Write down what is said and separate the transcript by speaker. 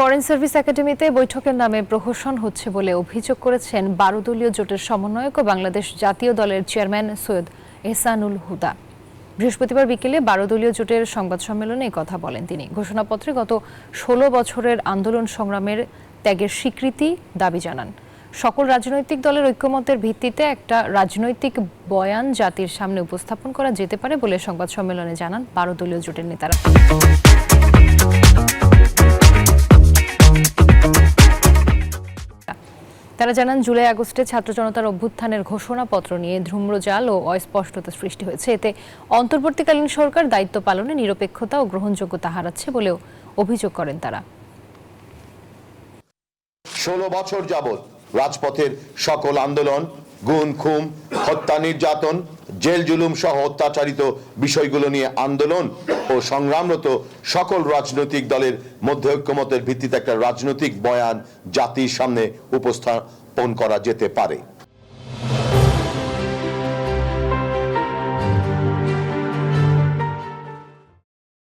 Speaker 1: Foreign service একাডেমিতে বৈঠকের নামে প্রহসন হচ্ছে বলে অভিযোগ করেছেন 12 দলীয় জোটের সমন্বয়ক ও বাংলাদেশ জাতীয় দলের চেয়ারম্যান সৈয়দ এহসানুল হুদা। বৃহস্পতিবার বিকেলে 12 দলীয় জোটের সংবাদ সম্মেলনে এই কথা বলেন তিনি। ঘোষণাপত্রে গত 16 বছরের আন্দোলন সংগ্রামের ত্যাগের স্বীকৃতি দাবি জানান। সকল রাজনৈতিক দলের ঐক্যমতের ভিত্তিতে একটা রাজনৈতিক বয়ান জাতির সামনে উপস্থাপন করা যেতে পারে বলে সংবাদ সম্মেলনে জানান 12 দলীয় জোটের নেতারা। তারা জানান, জুলাই আগস্টে ছাত্র জনতার অভ্যুত্থানের ঘোষণাপত্র নিয়ে ধূম্রজাল ও অস্পষ্টতা সৃষ্টি হয়েছে। এতে অন্তর্বর্তীকালীন সরকার দায়িত্ব পালনে নিরপেক্ষতা ও গ্রহণযোগ্যতা হারাচ্ছে বলেও অভিযোগ করেন তারা।
Speaker 2: 16 বছর যাবৎ রাজপথের সকল আন্দোলন, গুম খুন, হত্যা, নির্যাতন, জেল জুলুম সহ অত্যাচারিত বিষয়গুলো নিয়ে আন্দোলন ও সংগ্রামরত সকল রাজনৈতিক দলের মধ্যে ঐক্যমতের ভিত্তিতে একটা রাজনৈতিক বয়ান জাতির সামনে উপস্থাপন করা যেতে পারে।